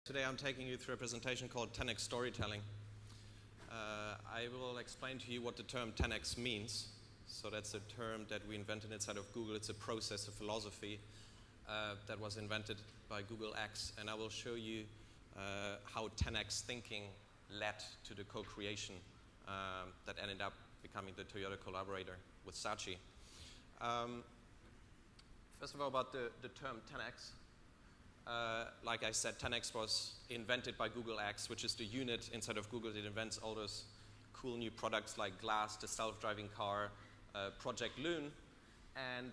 Today I'm taking you through a presentation called 10x Storytelling. I will explain to you what the term 10x means. So that's a term that we invented inside of Google. It's a process, a philosophy that was invented by Google X. And I will show you how 10x thinking led to the co-creation that ended up becoming the Toyota collaborator with Saatchi. First of all, about the term 10x. Like I said, 10x was invented by Google X, which is the unit inside of Google that invents all those cool new products like Glass, the self-driving car, Project Loon. And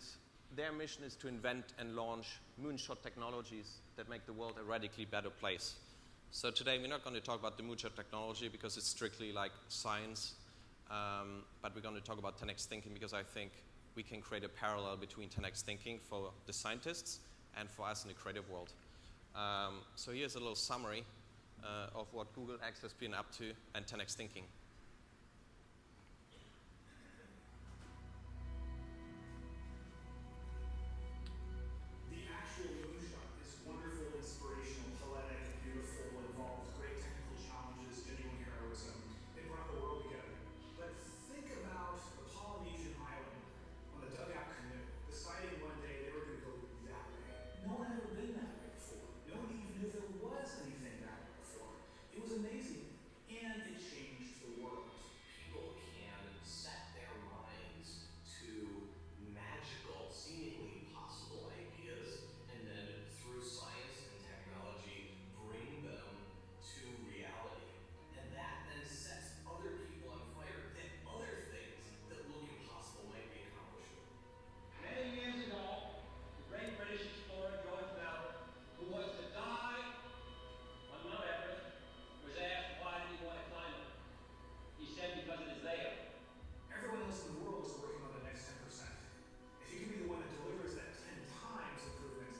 their mission is to invent and launch moonshot technologies that make the world a radically better place. So today we're not going to talk about the moonshot technology because it's strictly like science, but we're going to talk about 10x thinking because I think we can create a parallel between 10x thinking for the scientists and for us in the creative world. So here's a little summary of what Google X has been up to and 10x thinking. The actual moonshot is wonderful, inspirational, poetic, beautiful, involves great technical challenges, genuine heroism. It brought the world together. But think about the Polynesian island on the dugout canoe, deciding one day they were going to go that way. No one had ever been that way before. Nobody even knew there was anything that way before. It was amazing, and it changed the world. People can set their minds to magical, seemingly impossible ideas, and then through science and technology, bring them to reality. And that then sets other people on fire that other things that look impossible might be accomplished. Many years ago, the great British explorer George Bell, who was to die on Mount Everest, was asked why did he want to climb it. He said because it is there. Everyone else in the world is working on the next 10%. If you can be the one that delivers that 10 times improvement,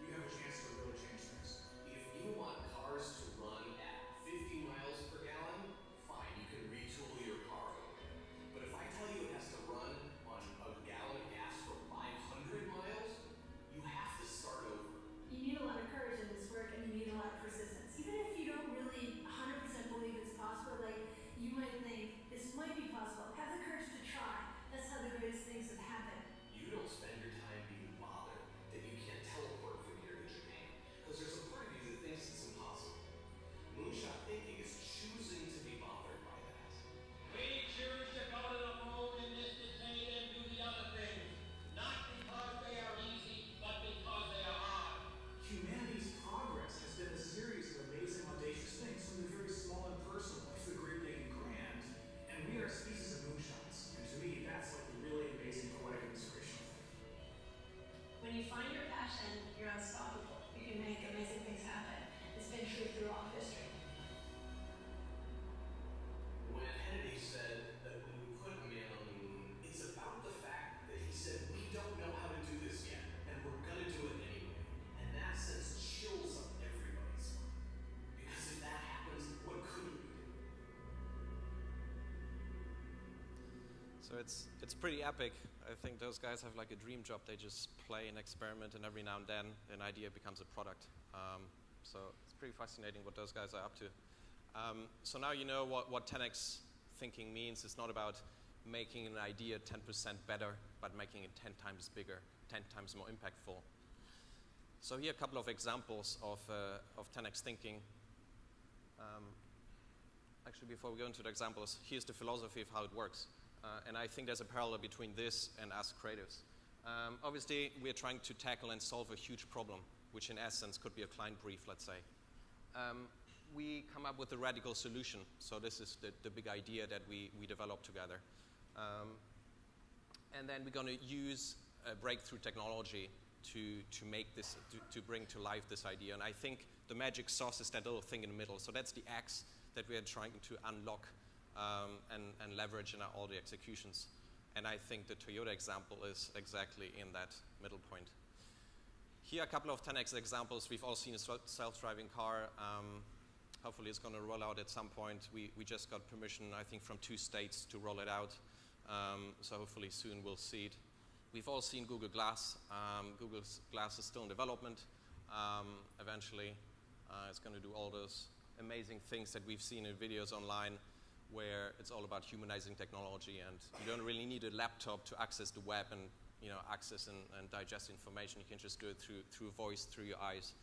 you have a chance to really change things. If you want cars to run at 50 miles per gallon, fine, you can retool your car a little bit. But if I tell you it has to run on a gallon of gas for 500 miles, you have to start over. You need a lot of courage in this work, and you need a lot of persistence. Even if you don't really 100% believe it's possible, like you might think this might be possible, have the courage to try. That's how the greatest things have happened. You don't spend your time being bothered that you can't teleport from here to Japan, because there's a part of you that thinks it's impossible. Moonshot thinking is choosing to be bothered by that. We choose to go to the moon in this decade and do the other things, not because they are easy, but because they are hard. Humanity's progress has been a series of amazing, audacious things, something very small and personal, like the great, big, and grand. And we are a species of moonshots. And to me, that's like the really amazing, poetic, and inspirational thing. When you find your passion, you're unstoppable. You can make amazing things happen. It's been true throughout history. When Kennedy said that when we put a man on the moon, it's about the fact that he said, we don't know how to do this yet, and we're going to do it anyway. And that sends chills up everybody's spine. Because if that happens, what couldn't we do? So it's pretty epic. I think those guys have like a dream job. They just play and experiment, and every now and then an idea becomes a product. So it's pretty fascinating what those guys are up to. So now you know what 10x thinking means. It's not about making an idea 10% better, but making it 10 times bigger, 10 times more impactful. So here are a couple of examples of 10x thinking. Actually, before we go into the examples, here's the philosophy of how it works. And I think there's a parallel between this and us creatives. Obviously, we're trying to tackle and solve a huge problem, which in essence could be a client brief, let's say. We come up with a radical solution. So this is the big idea that we develop together. And then we're going to use a breakthrough technology to make this, to bring to life this idea. And I think the magic sauce is that little thing in the middle. So that's the X that we are trying to unlock and leverage in all the executions. And I think the Toyota example is exactly in that middle point. Here are a couple of 10x examples. We've all seen a self-driving car. Hopefully it's going to roll out at some point. We just got permission, I think, from 2 states to roll it out. So hopefully soon we'll see it. We've all seen Google Glass. Google Glass is still in development. Eventually It's going to do all those amazing things that we've seen in videos online, where it's all about humanizing technology, and you don't really need a laptop to access the web and access and digest information. You can just do it through voice, through your eyes,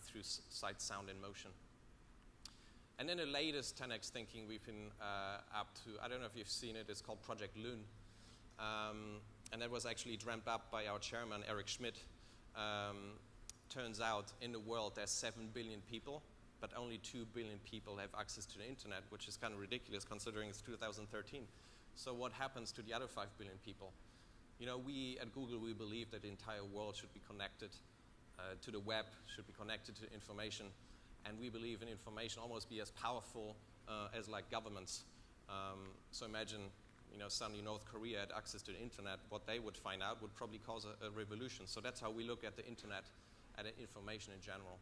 through sight, sound, and motion. And then the latest 10x thinking we've been up to, I don't know if you've seen it, it's called Project Loon. And that was actually dreamt up by our chairman, Eric Schmidt. Turns out in the world there's 7 billion people, but only 2 billion people have access to the internet, which is kind of ridiculous considering it's 2013. So what happens to the other 5 billion people? We at Google, we believe that the entire world should be connected to the web, should be connected to information, and we believe in information almost be as powerful as like governments. So imagine, suddenly North Korea had access to the internet. What they would find out would probably cause a revolution. So that's how we look at the internet and information in general.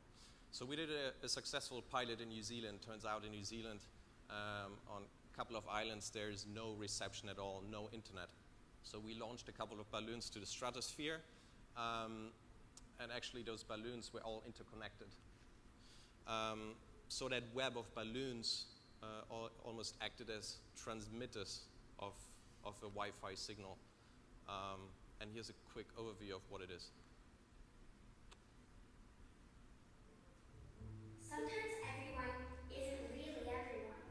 So we did a successful pilot in New Zealand. Turns out in New Zealand, on a couple of islands, there's no reception at all, no internet. So we launched a couple of balloons to the stratosphere, and actually those balloons were all interconnected. So that web of balloons almost acted as transmitters of a Wi-Fi signal. And here's a quick overview of what it is. Sometimes everyone isn't really everyone.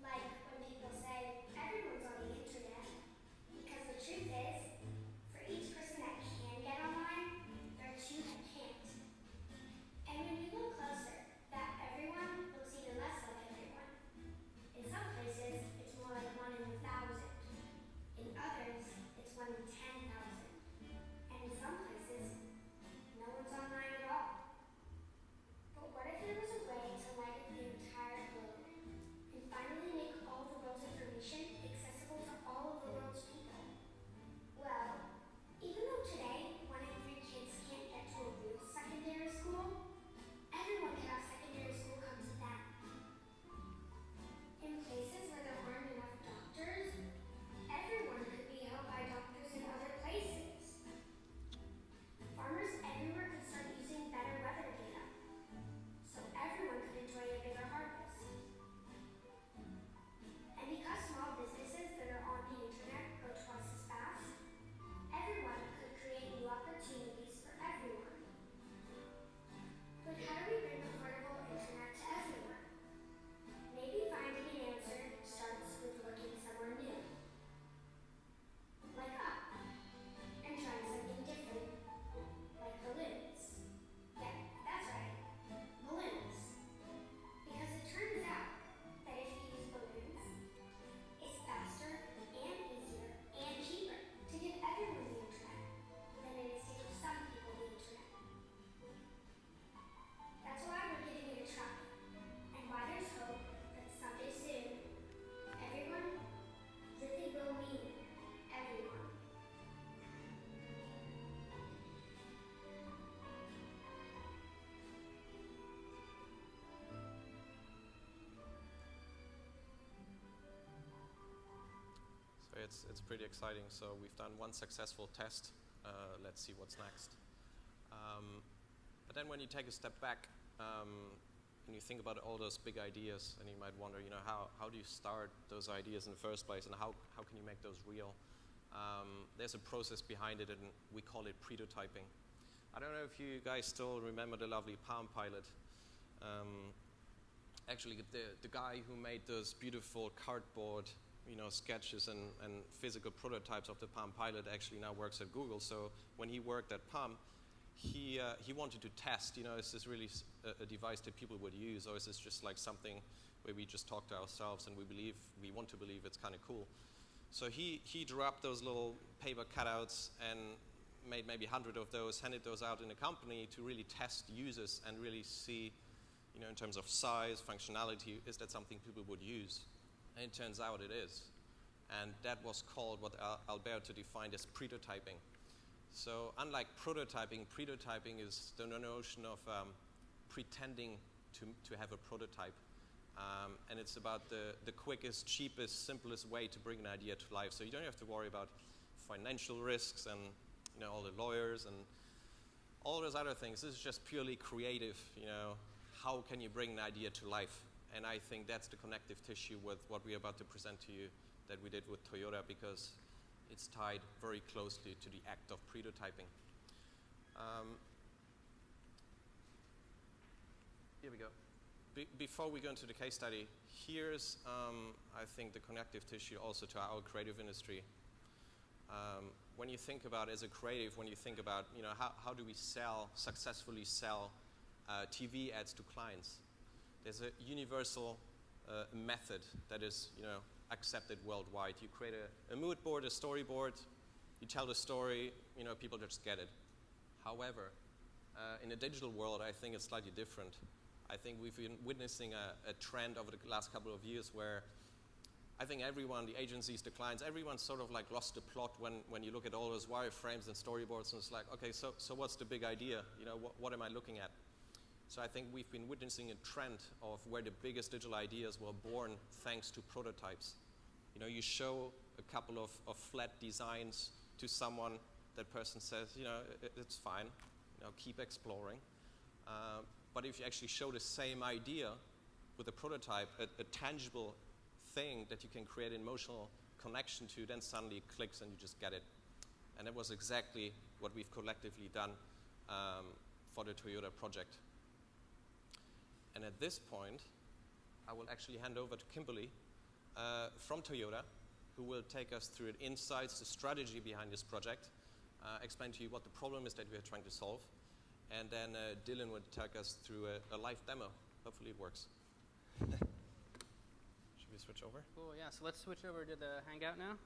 Like when people say everyone's on the internet, because the truth is, for each person that can get online, there are 2 that can't. And when we look closer, that everyone looks even less like everyone. In some places, it's more like 1 in 1,000. In others, it's 1 in 10,000. And in some places, no one's online at all. But what if there was a way to light up the entire globe and finally make all the world's information accessible to all of the world's people? Well, even though today 1 in 3 kids can't get to a real secondary school, everyone can have secondary school come to them. In places where there aren't enough doctors, everyone could be helped by doctors in other places. Farmers everywhere could start using better weather data, so everyone could enjoy a bigger harvest. And because small businesses that are on the internet grow twice as fast, everyone could create new opportunities for everyone. But how do we bring affordable internet to everyone? Maybe finding an answer starts with looking somewhere new. Like up, and trying something different, like balloons. Yeah, that's right, balloons. Because it turns out that if you use balloons, it's faster and easier and cheaper to give everyone the internet than it is to give some people the internet. That's why we're giving it a try, and why there's hope that someday soon, everyone really will mean everyone. So it's pretty exciting. So we've done 1 successful test. Let's see what's next. But then when you take a step back and you think about all those big ideas, and you might wonder, how do you start those ideas in the first place, and how can you make those real? There's a process behind it, and we call it prototyping. I don't know if you guys still remember the lovely Palm Pilot. Actually, the guy who made those beautiful cardboard sketches and physical prototypes of the Palm Pilot actually now works at Google. So when he worked at Palm, he wanted to test, is this really a device that people would use, or is this just like something where we just talk to ourselves and we want to believe it's kind of cool. So he drew up those little paper cutouts and made maybe 100 of those, handed those out in a company to really test users and really see, in terms of size, functionality, is that something people would use? And it turns out it is. And that was called what Alberto defined as prototyping. So unlike prototyping is the notion of pretending to have a prototype. And it's about the quickest, cheapest, simplest way to bring an idea to life. So you don't have to worry about financial risks and all the lawyers and all those other things. This is just purely creative, how can you bring an idea to life? And I think that's the connective tissue with what we're about to present to you that we did with Toyota, because it's tied very closely to the act of prototyping. Here we go. Before we go into the case study, here's, I think, the connective tissue also to our creative industry. When you think about, as a creative, when you think about, how do we successfully sell TV ads to clients? There's a universal method that is, accepted worldwide. You create a mood board, a storyboard, you tell the story, people just get it. However, in a digital world, I think it's slightly different. I think we've been witnessing a trend over the last couple of years where I think everyone, the agencies, the clients, everyone sort of like lost the plot when you look at all those wireframes and storyboards, and it's like, okay, so what's the big idea? What am I looking at? So I think we've been witnessing a trend of where the biggest digital ideas were born thanks to prototypes. You show a couple of flat designs to someone, that person says, it's fine, keep exploring. But if you actually show the same idea with a prototype, a tangible thing that you can create an emotional connection to, then suddenly it clicks and you just get it. And that was exactly what we've collectively done for the Toyota project. And at this point, I will actually hand over to Kimberly from Toyota, who will take us through the insights, the strategy behind this project, explain to you what the problem is that we are trying to solve, and then Dylan will take us through a live demo. Hopefully it works. Should we switch over? Cool, yeah, so let's switch over to the Hangout now.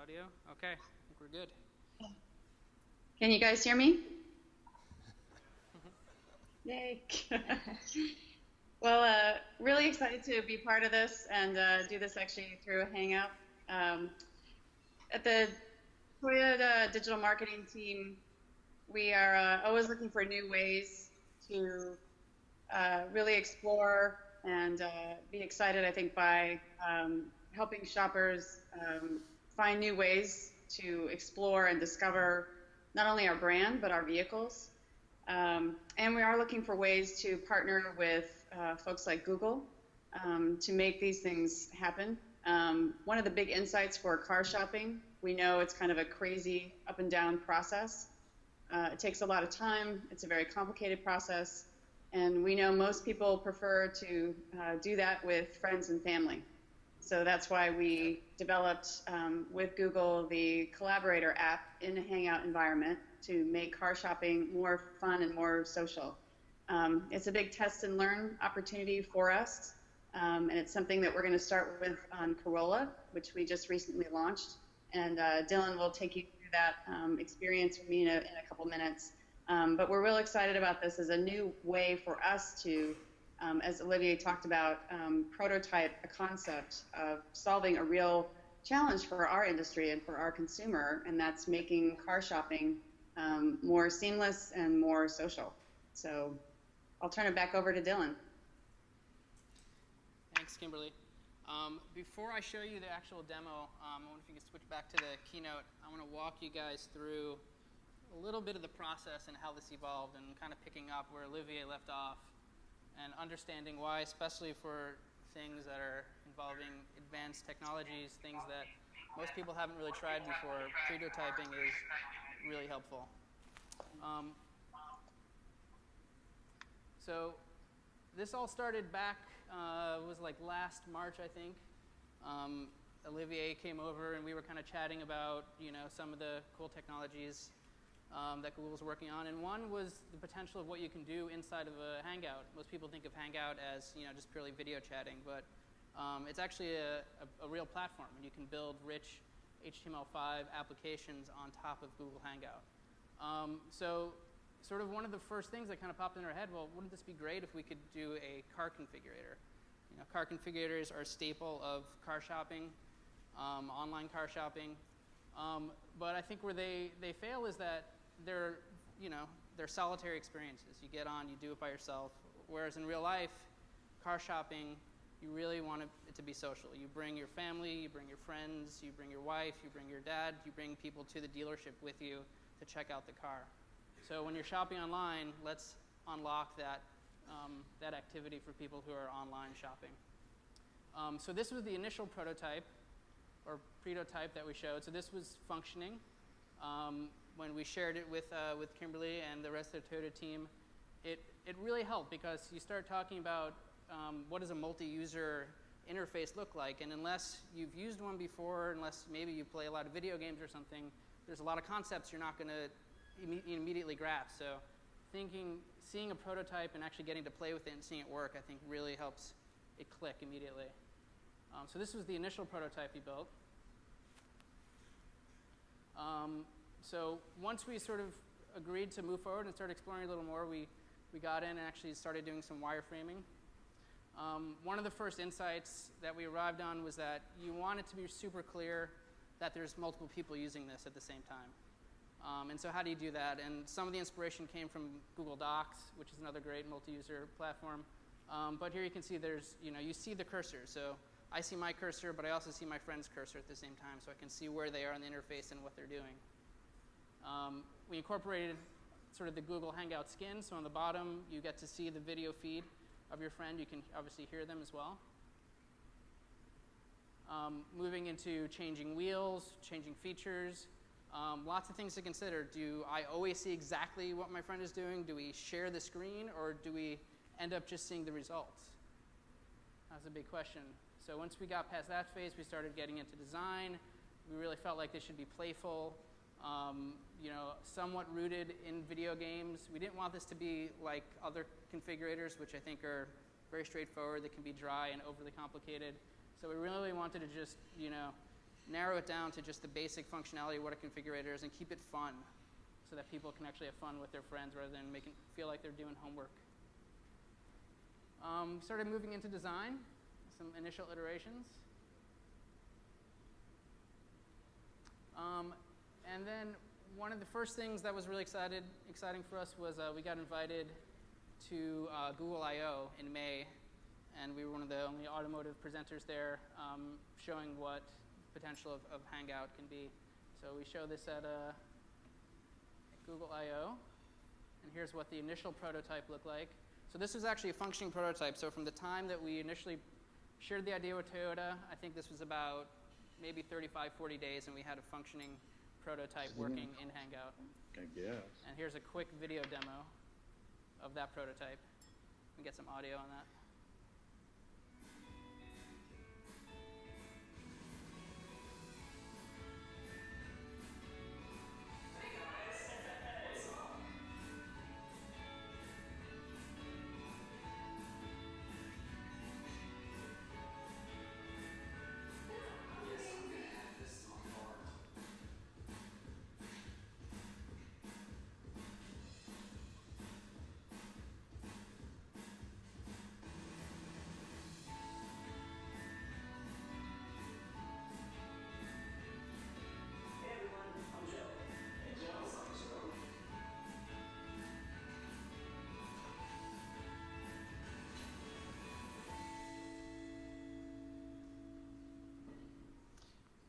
Audio, okay, I think we're good. Can you guys hear me? Yay. Well, really excited to be part of this and do this actually through a Hangout. At the Toyota digital marketing team, we are always looking for new ways to really explore and be excited, I think, by helping shoppers find new ways to explore and discover not only our brand, but our vehicles. And we are looking for ways to partner with folks like Google to make these things happen. One of the big insights for car shopping, we know it's kind of a crazy up and down process. It takes a lot of time. It's a very complicated process. And we know most people prefer to do that with friends and family. So that's why we developed with Google the Collaborator app in a Hangout environment to make car shopping more fun and more social. It's a big test and learn opportunity for us, and it's something that we're going to start with on Corolla, which we just recently launched. And Dylan will take you through that experience with me in a couple minutes. But we're real excited about this as a new way for us to, as Olivier talked about, prototype a concept of solving a real challenge for our industry and for our consumer, and that's making car shopping more seamless and more social. So I'll turn it back over to Dylan. Thanks, Kimberly. Before I show you the actual demo, I wonder if you could switch back to the keynote. I want to walk you guys through a little bit of the process and how this evolved, and kind of picking up where Olivier left off and understanding why, especially for things that are involving advanced technologies, things that most people haven't really tried before, prototyping is really helpful. So this all started back, was like last March, I think. Olivier came over and we were kind of chatting about, some of the cool technologies that Google's working on, and one was the potential of what you can do inside of a Hangout. Most people think of Hangout as just purely video chatting, but it's actually a real platform, and you can build rich HTML5 applications on top of Google Hangout. So sort of one of the first things that kind of popped in our head, well, wouldn't this be great if we could do a car configurator? Car configurators are a staple of car shopping, online car shopping. But I think where they fail is that they're solitary experiences. You get on, you do it by yourself. Whereas in real life, car shopping you really want it to be social. You bring your family, you bring your friends, you bring your wife, you bring your dad, you bring people to the dealership with you to check out the car. So when you're shopping online, let's unlock that, that activity for people who are online shopping. So this was the initial prototype, or prototype that we showed. So this was functioning. When we shared it with Kimberly and the rest of the Toyota team, it really helped because you start talking about what does a multi-user interface look like, and unless you've used one before, unless maybe you play a lot of video games or something, there's a lot of concepts you're not going to immediately grasp. So seeing a prototype and actually getting to play with it and seeing it work, I think really helps it click immediately. So this was the initial prototype we built. So once we sort of agreed to move forward and start exploring a little more, we got in and actually started doing some wireframing. One of the first insights that we arrived on was that you want it to be super clear that there's multiple people using this at the same time. And so how do you do that? And some of the inspiration came from Google Docs, which is another great multi-user platform. But here you can see you see the cursor. So I see my cursor, but I also see my friend's cursor at the same time, so I can see where they are on the interface and what they're doing. We incorporated sort of the Google Hangout skin. So on the bottom, you get to see the video feed of your friend. You can obviously hear them as well. Moving into changing wheels, changing features. Lots of things to consider. Do I always see exactly what my friend is doing? Do we share the screen, or do we end up just seeing the results? That's a big question. So once we got past that phase, we started getting into design. We really felt like this should be playful, somewhat rooted in video games. We didn't want this to be like other configurators, which I think are very straightforward. They can be dry and overly complicated. So we really wanted to just, narrow it down to just the basic functionality of what a configurator is and keep it fun so that people can actually have fun with their friends rather than making feel like they're doing homework. Started moving into design, some initial iterations. And then one of the first things that was really exciting for us was we got invited to Google I/O in May, and we were one of the only automotive presenters there, showing what potential of Hangout can be. So we show this at Google I/O, and here's what the initial prototype looked like. So this was actually a functioning prototype. So from the time that we initially shared the idea with Toyota, I think this was about maybe 35, 40 days, and we had a functioning prototype working in Hangout. I guess. And here's a quick video demo of that prototype. We can get some audio on that.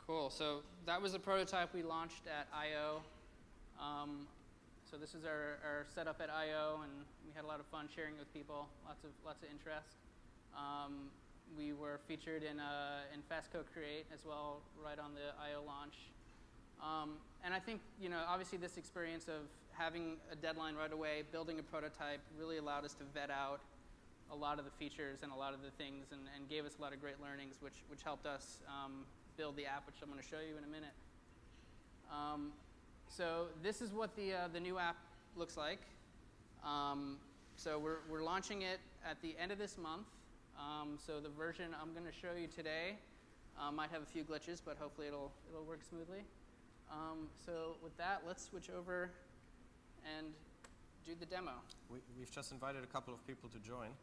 Cool. So that was a prototype we launched at I/O. So this is our setup at I/O, and we had a lot of fun sharing it with people. Lots of interest. We were featured in Fastco Create as well, right on the I/O launch. And I think obviously this experience of having a deadline right away, building a prototype, really allowed us to vet out a lot of the features and a lot of the things, and gave us a lot of great learnings, which helped us build the app, which I'm going to show you in a minute. So this is what the new app looks like. So we're launching it at the end of this month. So the version I'm going to show you today might have a few glitches, but hopefully it'll work smoothly. So with that, let's switch over and do the demo. We've just invited a couple of people to join.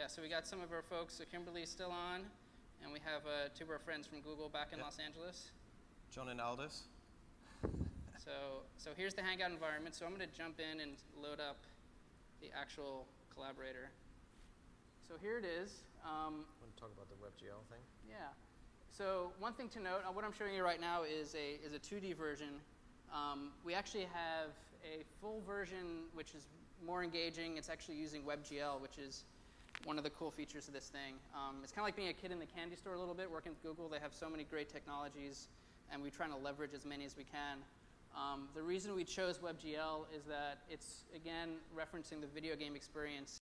So we got some of our folks. So Kimberly's still on, and we have two of our friends from Google back in Los Angeles. John and Aldous. So here's the Hangout environment. So I'm going to jump in and load up the actual collaborator. So here it is. Want to talk about the WebGL thing? Yeah. So one thing to note, what I'm showing you right now is a 2D version. We actually have a full version which is more engaging. It's actually using WebGL, which is one of the cool features of this thing. It's kind of like being a kid in the candy store a little bit, working with Google. They have so many great technologies, and we're trying to leverage as many as we can. The reason we chose WebGL is that it's, again, referencing the video game experience